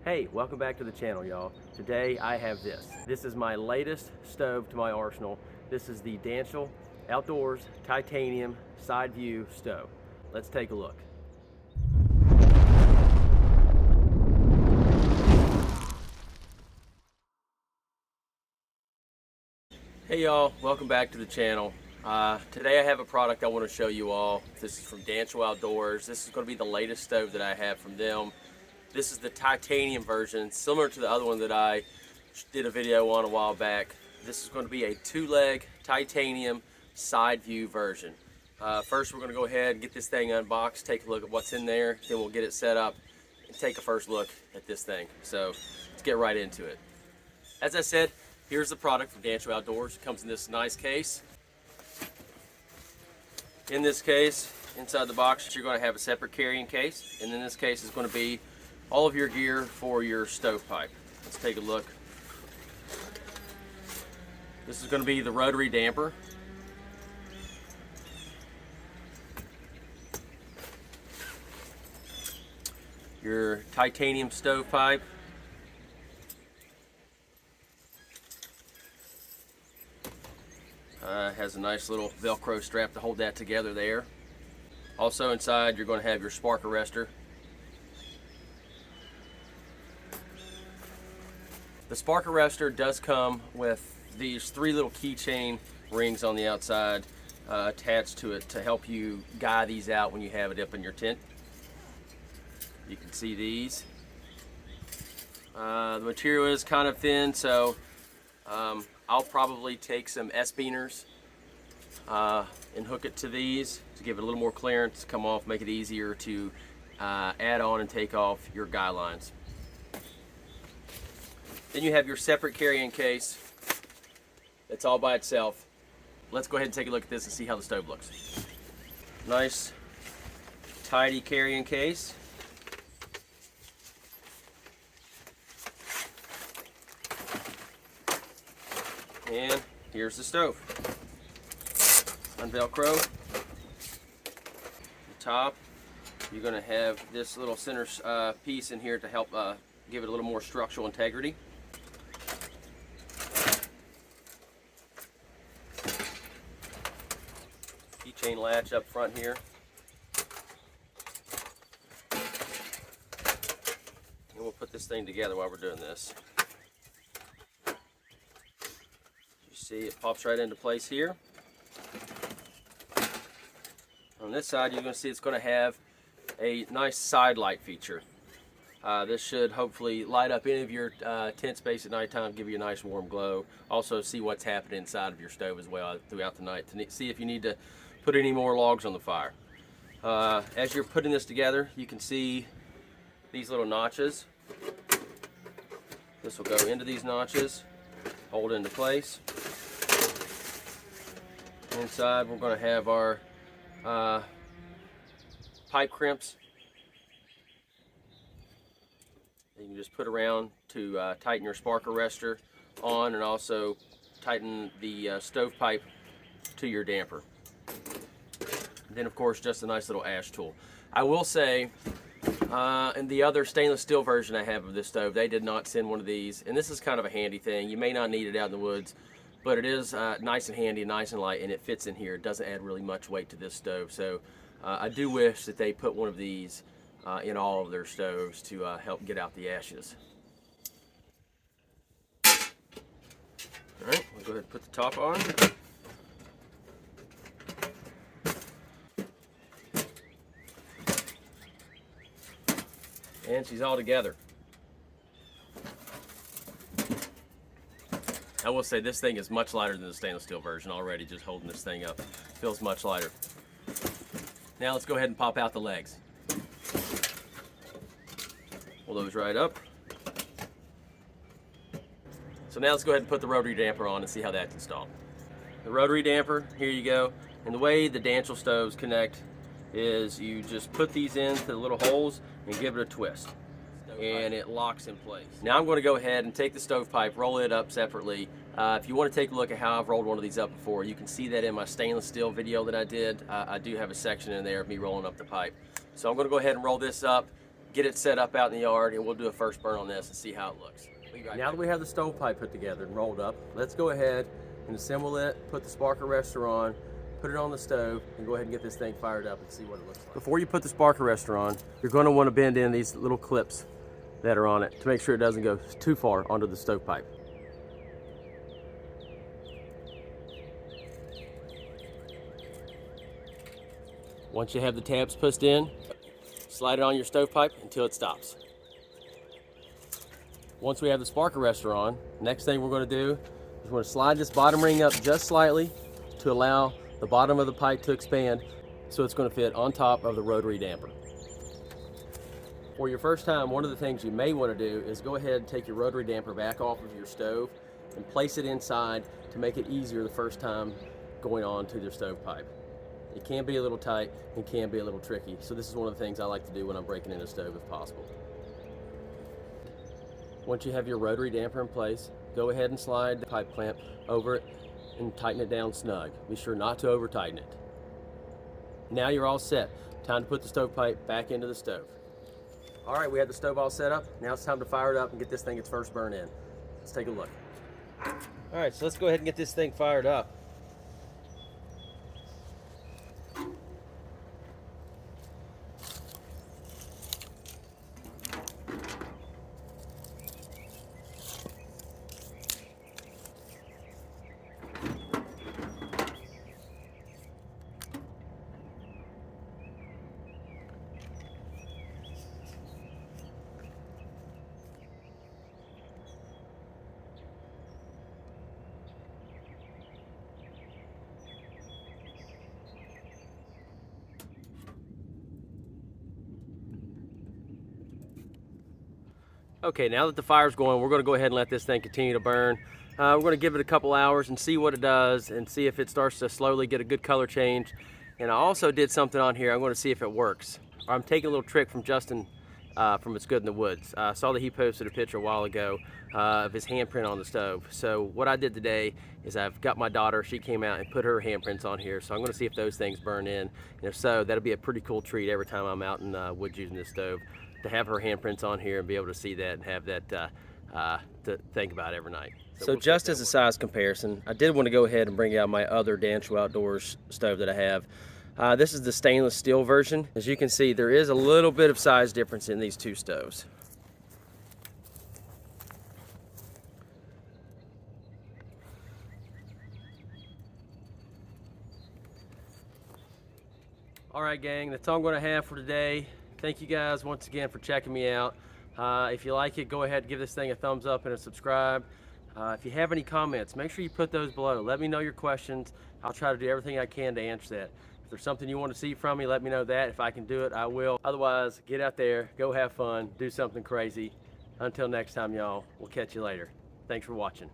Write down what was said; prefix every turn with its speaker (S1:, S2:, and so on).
S1: Hey, welcome back to the channel, y'all. Today I have this. This is my latest stove to my arsenal. This is the Danchel Outdoors Titanium Side View Stove. Let's take a look. Hey y'all, welcome back to the channel. Today I have a product I want to show you all. This is from Danchel Outdoors. This is going to be the latest stove that I have from them. This is the titanium version, similar to the other one that I did a video on a while back. This is going to be a two-leg titanium side view version. First we're going to go ahead and get this thing unboxed, take a look at what's in there, then we'll get it set up and take a first look at this thing. So let's get right into it. As I said, here's the product from Danchel Outdoors. It comes in this nice case. In this case, inside the box, you're going to have a separate carrying case, and in this case is going to be all of your gear for your stovepipe. Let's take a look. This is going to be the rotary damper. Your titanium stovepipe. Has a nice little Velcro strap to hold that together there. Also inside you're going to have your spark arrestor. The spark arrestor does come with these three little keychain rings on the outside attached to it to help you guy these out when you have it up in your tent. You can see these. The material is kind of thin, so I'll probably take some S-beaners and hook it to these to give it a little more clearance, come off, make it easier to add on and take off your guy lines. Then you have your separate carrying case that's all by itself. Let's go ahead and take a look at this and see how the stove looks. Nice, tidy carrying case. And here's the stove. Unvelcro. The top, you're going to have this little center piece in here to help give it a little more structural integrity. Keychain latch up front here. And we'll put this thing together while we're doing this. See, it pops right into place here. On this side, you're going to see it's going to have a nice side light feature. This should hopefully light up any of your tent space at nighttime, give you a nice warm glow. Also see what's happening inside of your stove as well throughout the night to see if you need to put any more logs on the fire. As you're putting this together, you can see these little notches. This will go into these notches, hold into place. Inside we're going to have our pipe crimps. You can just put around to tighten your spark arrestor on and also tighten the stovepipe to your damper. And then of course just a nice little ash tool. I will say in the other stainless steel version I have of this stove, they did not send one of these, and this is kind of a handy thing. You may not need it out in the woods, but it is nice and handy, nice and light, and it fits in here. It doesn't add really much weight to this stove. So I do wish that they put one of these in all of their stoves to help get out the ashes. All right, we'll go ahead and put the top on. And she's all together. I will say this thing is much lighter than the stainless steel version already, just holding this thing up. Feels much lighter. Now let's go ahead and pop out the legs. Pull those right up. So now let's go ahead and put the rotary damper on and see how that's installed. The rotary damper, here you go. And the way the Danchel stoves connect is you just put these into the little holes and give it a twist. And it locks in place. Now I'm going to go ahead and take the stovepipe, roll it up separately. If you want to take a look at how I've rolled one of these up before, you can see that in my stainless steel video that I did. I do have a section in there of me rolling up the pipe. So I'm going to go ahead and roll this up, get it set up out in the yard, and we'll do a first burn on this and see how it looks. Now that we have the stovepipe put together and rolled up, let's go ahead and assemble it, put the spark arrestor on, put it on the stove, and go ahead and get this thing fired up and see what it looks like. Before you put the spark arrestor on, you're going to want to bend in these little clips that are on it to make sure it doesn't go too far onto the stovepipe. Once you have the tabs pushed in, slide it on your stovepipe until it stops. Once we have the spark arrestor on, next thing we're going to do is we're going to slide this bottom ring up just slightly to allow the bottom of the pipe to expand so it's going to fit on top of the rotary damper. For your first time, one of the things you may want to do is go ahead and take your rotary damper back off of your stove and place it inside to make it easier the first time going on to your stovepipe. It can be a little tight and can be a little tricky, so this is one of the things I like to do when I'm breaking in a stove if possible. Once you have your rotary damper in place, go ahead and slide the pipe clamp over it and tighten it down snug. Be sure not to over tighten it. Now you're all set. Time to put the stovepipe back into the stove. All right, we have the stove all set up. Now it's time to fire it up and get this thing its first burn in. Let's take a look. All right, so let's go ahead and get this thing fired up. Okay, now that the fire's going, we're going to go ahead and let this thing continue to burn. We're going to give it a couple hours and see what it does and see if it starts to slowly get a good color change. And I also did something on here. I'm going to see if it works. I'm taking a little trick from Justin from It's Good in the Woods. I saw that he posted a picture a while ago of his handprint on the stove. So what I did today is I've got my daughter, she came out and put her handprints on here. So I'm going to see if those things burn in. And if so, that'll be a pretty cool treat every time I'm out in the woods using this stove, to have her handprints on here and be able to see that and have that to think about every night. So just as a size comparison, I did want to go ahead and bring out my other Danchel Outdoors stove that I have. This is the stainless steel version. As you can see, there is a little bit of size difference in these two stoves. All right, gang, that's all I'm going to have for today. Thank you guys once again for checking me out. If you like it, go ahead and give this thing a thumbs up and a subscribe. If you have any comments, make sure you put those below. Let me know your questions. I'll try to do everything I can to answer that. If there's something you want to see from me, let me know that. If I can do it, I will. Otherwise, get out there, go have fun, do something crazy. Until next time, y'all, we'll catch you later. Thanks for watching.